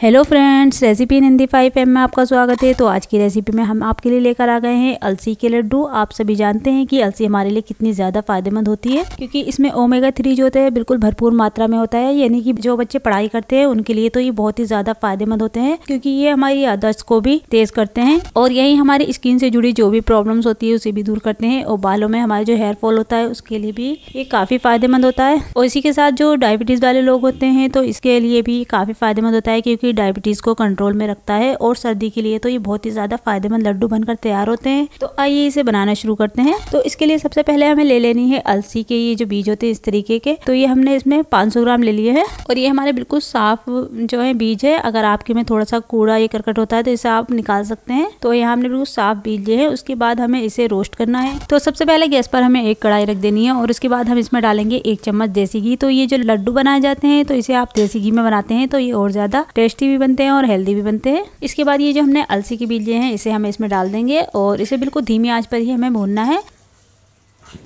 Hello friends, recipe इन Hindi 5M में आपका स्वागत है। तो आज की रेसिपी में हम आपके लिए लेकर आ गए हैं अलसी के लड्डू। आप सभी जानते हैं कि अलसी हमारे लिए कितनी ज़्यादा फायदेमंद होती है, क्योंकि इसमें ओमेगा 3 जो होता है बिल्कुल भरपूर मात्रा में होता है। यानी कि जो बच्चे पढ़ाई करते हैं उनके लिए तो ये बहुत ही ज़्यादा फायदेमंद होते हैं, क्योंकि ये हमारी याददाश्त को भी तेज करते हैं और यही हमारी स्किन से जुड़ी जो भी प्रॉब्लम्स होती है उसे भी दूर करते हैं। और बालों में हमारे जो हेयर फॉल होता है उसके लिए भी ये काफ़ी फायदेमंद होता है। और इसी के साथ जो डायबिटीज़ वाले लोग होते हैं तो इसके लिए भी काफ़ी फायदेमंद होता है, क्योंकि डायबिटीज़ को कंट्रोल में रखता है। और सर्दी के लिए तो ये बहुत ही ज्यादा फायदेमंद लड्डू बनकर तैयार होते हैं। तो आइए इसे बनाना शुरू करते हैं। तो इसके लिए सबसे पहले हमें ले लेनी है अलसी के ये जो बीज होते हैं इस तरीके के। तो ये हमने इसमें 500 ग्राम ले लिए हैं और ये हमारे बिल्कुल साफ जो है बीज है। अगर आपके में थोड़ा सा कूड़ा या करकट होता है तो इसे आप निकाल सकते हैं। तो यहाँ हमने बिल्कुल साफ बीज लिए हैं। उसके बाद हमें इसे रोस्ट करना है। तो सबसे पहले गैस पर हमें एक कढ़ाई रख देनी है और उसके बाद हम इसमें डालेंगे 1 चम्मच देसी घी। तो ये जो लड्डू बनाए जाते हैं तो इसे आप देसी घी में बनाते हैं तो ये और ज्यादा टेस्टी भी बनते हैं और हेल्दी भी बनते हैं। इसके बाद ये जो हमने अलसी के बीज लिए हैं इसे हम इसमें डाल देंगे और इसे बिल्कुल धीमी आंच पर ही हमें भूनना है।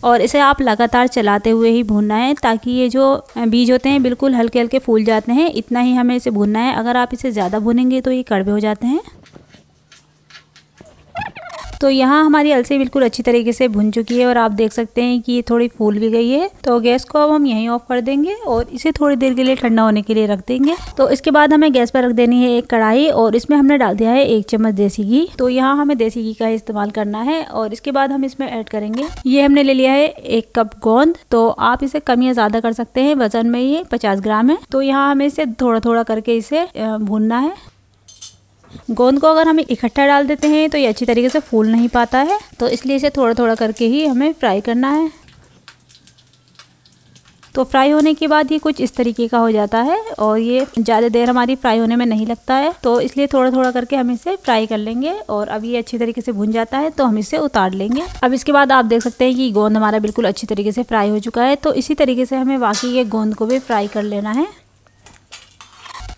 और इसे आप लगातार चलाते हुए ही भूनना है, ताकि ये जो बीज होते हैं बिल्कुल हल्के हल्के फूल जाते हैं। इतना ही हमें इसे भूनना है। अगर आप इसे ज़्यादा भूनेंगे तो ये कड़वे हो जाते हैं। तो यहाँ हमारी अलसी बिल्कुल अच्छी तरीके से भुन चुकी है और आप देख सकते हैं कि ये थोड़ी फूल भी गई है। तो गैस को अब हम यहीं ऑफ कर देंगे और इसे थोड़ी देर के लिए ठंडा होने के लिए रख देंगे। तो इसके बाद हमें गैस पर रख देनी है एक कढ़ाई और इसमें हमने डाल दिया है 1 चम्मच देसी घी। तो यहाँ हमें देसी घी का इस्तेमाल करना है और इसके बाद हम इसमें ऐड करेंगे, ये हमने ले लिया है 1 कप गोंद। तो आप इसे कम या ज्यादा कर सकते हैं। वजन में ये 50 ग्राम है। तो यहाँ हमें इसे थोड़ा थोड़ा करके इसे भूनना है। गोंद को अगर हम इकट्ठा डाल देते हैं तो ये अच्छी तरीके से फूल नहीं पाता है, तो इसलिए इसे थोड़ा थोड़ा करके ही हमें फ्राई करना है। तो फ्राई होने के बाद ये कुछ इस तरीके का हो जाता है और ये ज़्यादा देर हमारी फ्राई होने में नहीं लगता है। तो इसलिए थोड़ा थोड़ा करके हम इसे फ्राई कर लेंगे और अब ये अच्छी तरीके से भुन जाता है तो हम इसे उतार लेंगे। अब इसके बाद आप देख सकते हैं कि गोंद हमारा बिल्कुल अच्छी तरीके से फ्राई हो चुका है। तो इसी तरीके से हमें बाकी ये गोंद को भी फ्राई कर लेना है।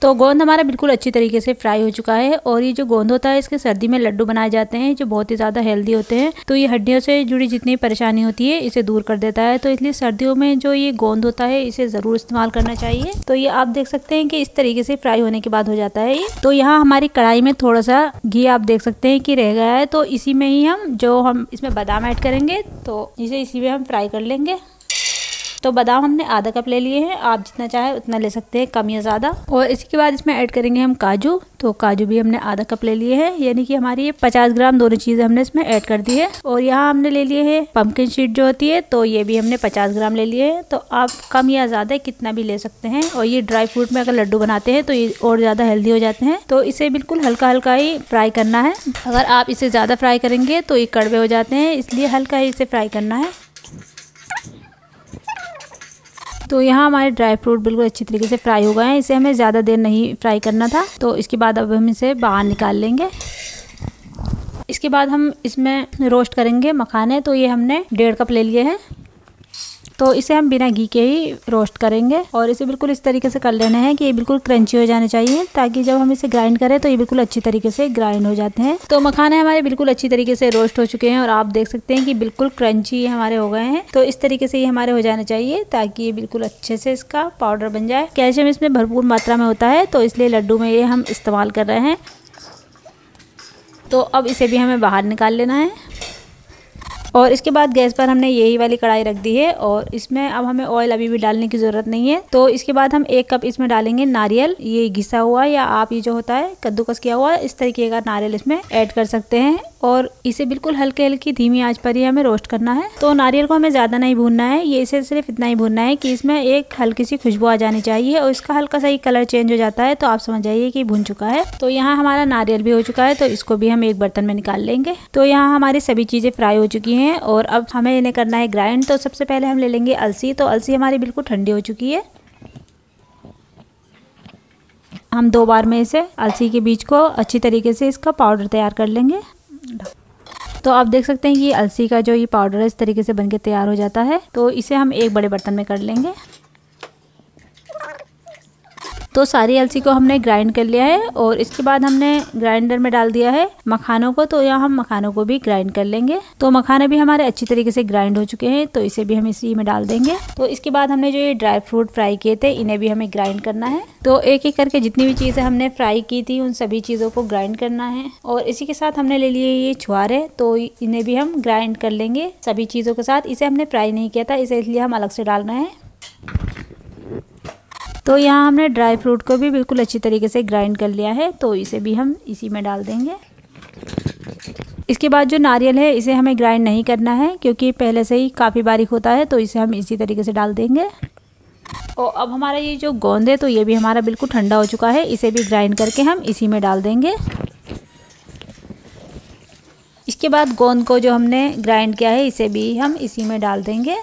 तो गोंद हमारा बिल्कुल अच्छी तरीके से फ्राई हो चुका है और ये जो गोंद होता है इसके सर्दी में लड्डू बनाए जाते हैं जो बहुत ही ज़्यादा हेल्दी होते हैं। तो ये हड्डियों से जुड़ी जितनी परेशानी होती है इसे दूर कर देता है। तो इसलिए सर्दियों में जो ये गोंद होता है इसे ज़रूर इस्तेमाल करना चाहिए। तो ये आप देख सकते हैं कि इस तरीके से फ्राई होने के बाद हो जाता है ये। तो यहाँ हमारी कढ़ाई में थोड़ा सा घी आप देख सकते हैं कि रह गया है। तो इसी में ही हम इसमें बादाम ऐड करेंगे। तो इसे इसी में हम फ्राई कर लेंगे। तो बादाम हमने आधा कप ले लिए हैं। आप जितना चाहे उतना ले सकते हैं, कम या ज़्यादा। और इसके बाद इसमें ऐड करेंगे हम काजू। तो काजू भी हमने आधा कप ले लिए हैं, यानी कि हमारी ये 50 ग्राम दोनों चीज़ें हमने इसमें ऐड कर दी है। और यहाँ हमने ले लिए है पम्पकिन सीड जो होती है, तो ये भी हमने 50 ग्राम ले लिए हैं। तो आप कम या ज़्यादा कितना भी ले सकते हैं। और ये ड्राई फ्रूट में अगर लड्डू बनाते हैं तो ये और ज़्यादा हेल्दी हो जाते हैं। तो इसे बिल्कुल हल्का हल्का ही फ्राई करना है। अगर आप इसे ज़्यादा फ्राई करेंगे तो ये कड़वे हो जाते हैं, इसलिए हल्का ही इसे फ्राई करना है। तो यहाँ हमारे ड्राई फ्रूट बिल्कुल अच्छी तरीके से फ्राई हो गए हैं। इसे हमें ज़्यादा देर नहीं फ्राई करना था। तो इसके बाद अब हम इसे बाहर निकाल लेंगे। इसके बाद हम इसमें रोस्ट करेंगे मखाने। तो ये हमने 1.5 कप ले लिए हैं। तो इसे हम बिना घी के ही रोस्ट करेंगे और इसे बिल्कुल इस तरीके से कर लेना है कि ये बिल्कुल क्रंची हो जाने चाहिए, ताकि जब हम इसे ग्राइंड करें तो ये बिल्कुल अच्छी तरीके से ग्राइंड हो जाते हैं। तो मखाने हमारे बिल्कुल अच्छी तरीके से रोस्ट हो चुके हैं और आप देख सकते हैं कि बिल्कुल क्रंची हमारे हो गए हैं। तो इस तरीके से ये हमारे हो जाने चाहिए, ताकि ये बिल्कुल अच्छे से इसका पाउडर बन जाए। कैल्शियम इसमें भरपूर मात्रा में होता है, तो इसलिए लड्डू में ये हम इस्तेमाल कर रहे हैं। तो अब इसे भी हमें बाहर निकाल लेना है। और इसके बाद गैस पर हमने यही वाली कढ़ाई रख दी है और इसमें अब हमें ऑयल अभी भी डालने की ज़रूरत नहीं है। तो इसके बाद हम 1 कप इसमें डालेंगे नारियल, ये घिसा हुआ या आप ये जो होता है कद्दूकस किया हुआ इस तरीके का नारियल इसमें ऐड कर सकते हैं। और इसे बिल्कुल हल्के हल्की धीमी आंच पर ही हमें रोस्ट करना है। तो नारियल को हमें ज़्यादा नहीं भूनना है, ये इसे सिर्फ इतना ही भूनना है कि इसमें एक हल्की सी खुशबू आ जानी चाहिए और इसका हल्का सा ही कलर चेंज हो जाता है तो आप समझ जाइए कि भून चुका है। तो यहाँ हमारा नारियल भी हो चुका है, तो इसको भी हम एक बर्तन में निकाल लेंगे। तो यहाँ हमारी सभी चीज़ें फ्राई हो चुकी हैं और अब हमें इन्हें करना है ग्राइंड। तो सबसे पहले हम ले लेंगे अलसी। तो अलसी हमारी बिल्कुल ठंडी हो चुकी है। हम 2 बार में इसे अलसी के बीज को अच्छी तरीके से इसका पाउडर तैयार कर लेंगे। तो आप देख सकते हैं कि अलसी का जो ये पाउडर है इस तरीके से बनके तैयार हो जाता है। तो इसे हम एक बड़े बर्तन में कर लेंगे। तो सारी अलसी को हमने ग्राइंड कर लिया है और इसके बाद हमने ग्राइंडर में डाल दिया है मखानों को। तो यहाँ हम मखानों को भी ग्राइंड कर लेंगे। तो मखाने भी हमारे अच्छी तरीके से ग्राइंड हो चुके हैं, तो इसे भी हम इसी में डाल देंगे। तो इसके बाद हमने जो ये ड्राई फ्रूट फ्राई किए थे इन्हें भी हमें ग्राइंड करना है। तो एक एक करके जितनी भी चीज़ें हमने फ्राई की थी उन सभी चीज़ों को ग्राइंड करना है। और इसी के साथ हमने ले लिए ये छुहारे, तो इन्हें भी हम ग्राइंड कर लेंगे सभी चीज़ों के साथ। इसे हमने फ्राई नहीं किया था, इसे इसलिए हम अलग से डालना है। तो यहाँ हमने ड्राई फ्रूट को भी बिल्कुल अच्छी तरीके से ग्राइंड कर लिया है, तो इसे भी हम इसी में डाल देंगे। इसके बाद जो नारियल है इसे हमें ग्राइंड नहीं करना है क्योंकि पहले से ही काफ़ी बारीक होता है, तो इसे हम इसी तरीके से डाल देंगे। और अब हमारा ये जो गोंद है तो ये भी हमारा बिल्कुल ठंडा हो चुका है, इसे भी ग्राइंड करके हम इसी में डाल देंगे। इसके बाद गोंद को जो हमने ग्राइंड किया है इसे भी हम इसी में डाल देंगे।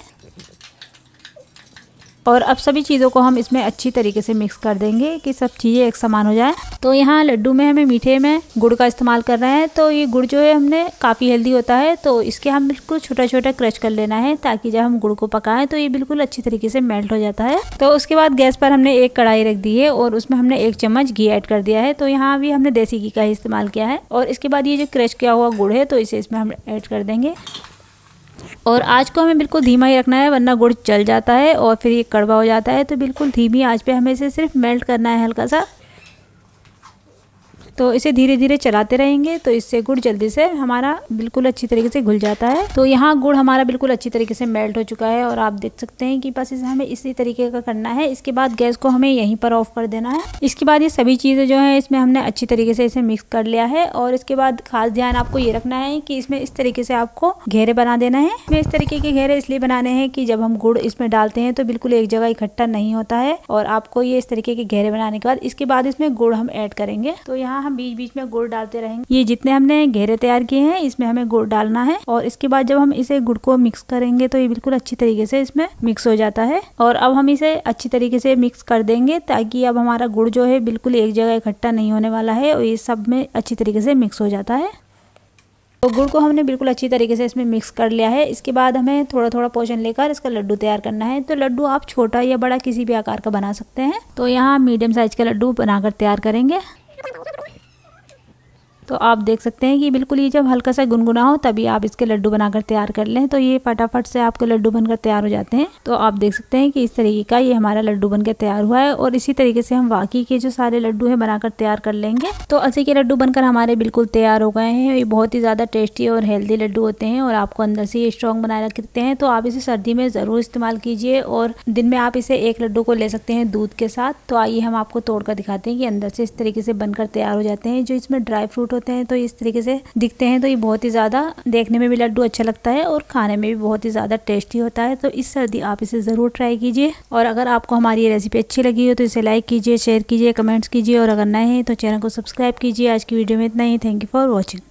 और अब सभी चीज़ों को हम इसमें अच्छी तरीके से मिक्स कर देंगे कि सब चीज़ें एक समान हो जाए। तो यहाँ लड्डू में हमें मीठे में गुड़ का इस्तेमाल कर रहे हैं। तो ये गुड़ जो है हमने काफ़ी हेल्दी होता है, तो इसके हम बिल्कुल छोटा छोटा क्रश कर लेना है ताकि जब हम गुड़ को पकाएं तो ये बिल्कुल अच्छी तरीके से मेल्ट हो जाता है। तो उसके बाद गैस पर हमने एक कढ़ाई रख दी है और उसमें हमने 1 चम्मच घी ऐड कर दिया है। तो यहाँ भी हमने देसी घी का ही इस्तेमाल किया है। और इसके बाद ये जो क्रश किया हुआ गुड़ है तो इसे इसमें हम ऐड कर देंगे। और आँच को हमें बिल्कुल धीमा ही रखना है वरना गुड़ जल जाता है और फिर ये कड़वा हो जाता है। तो बिल्कुल धीमी आँच पे हमें इसे सिर्फ मेल्ट करना है हल्का सा। तो इसे धीरे धीरे चलाते रहेंगे तो इससे गुड़ जल्दी से हमारा बिल्कुल अच्छी तरीके से घुल जाता है। तो यहाँ गुड़ हमारा बिल्कुल अच्छी तरीके से मेल्ट हो चुका है और आप देख सकते हैं कि बस इसे हमें इसी तरीके का करना है। इसके बाद गैस को हमें यहीं पर ऑफ कर देना है। इसके बाद ये सभी चीज़ें जो है इसमें हमने अच्छी तरीके से इसे मिक्स कर लिया है। और इसके बाद खास ध्यान आपको ये रखना है कि इसमें इस तरीके से आपको घेरे बना देना है। इसमें इस तरीके के घेरे इसलिए बनाने हैं कि जब हम गुड़ इसमें डालते हैं तो बिल्कुल एक जगह इकट्ठा नहीं होता है। और आपको ये इस तरीके के घेरे बनाने के बाद इसके बाद इसमें गुड़ हम ऐड करेंगे। तो यहाँ हम बीच बीच में गुड़ डालते रहेंगे। ये जितने हमने घेरे तैयार किए हैं इसमें हमें गुड़ डालना है। और इसके बाद जब हम इसे गुड़ को मिक्स करेंगे तो ये बिल्कुल अच्छी तरीके से इसमें मिक्स हो जाता है। और अब हम इसे अच्छी तरीके से मिक्स कर देंगे ताकि अब हमारा गुड़ जो है बिल्कुल एक जगह इकट्ठा नहीं होने वाला है और ये सब में अच्छी तरीके से मिक्स हो जाता है। तो गुड़ को हमने बिल्कुल अच्छी तरीके से इसमें मिक्स कर लिया है। इसके बाद हमें थोड़ा थोड़ा पोर्शन लेकर इसका लड्डू तैयार करना है। तो लड्डू आप छोटा या बड़ा किसी भी आकार का बना सकते हैं। तो यहाँ मीडियम साइज का लड्डू बनाकर तैयार करेंगे। तो आप देख सकते हैं कि बिल्कुल ये जब हल्का सा गुनगुना हो तभी आप इसके लड्डू बनाकर तैयार कर लें। तो ये फटाफट से आपके लड्डू बनकर तैयार हो जाते हैं। तो आप देख सकते हैं कि इस तरीके का ये हमारा लड्डू बनकर तैयार हुआ है। और इसी तरीके से हम बाकी के जो सारे लड्डू हैं बनाकर तैयार कर लेंगे। तो अलसी के लड्डू बनकर हमारे बिल्कुल तैयार हो गए हैं। ये बहुत ही ज़्यादा टेस्टी और हेल्दी लड्डू होते हैं और आपको अंदर से ये स्ट्रॉन्ग बनाए रखते हैं। तो आप इसे सर्दी में ज़रूर इस्तेमाल कीजिए और दिन में आप इसे एक लड्डू को ले सकते हैं दूध के साथ। तो आइए हम आपको तोड़कर दिखाते हैं कि अंदर से इस तरीके से बनकर तैयार हो जाते हैं। जो इसमें ड्राई फ्रूट होते हैं तो इस तरीके से दिखते हैं। तो ये बहुत ही ज़्यादा देखने में भी लड्डू अच्छा लगता है और खाने में भी बहुत ही ज़्यादा टेस्टी होता है। तो इस सर्दी आप इसे ज़रूर ट्राई कीजिए। और अगर आपको हमारी ये रेसिपी अच्छी लगी हो तो इसे लाइक कीजिए, शेयर कीजिए, कमेंट्स कीजिए और अगर नए हैं तो चैनल को सब्सक्राइब कीजिए। आज की वीडियो में इतना ही। Thank you for watching.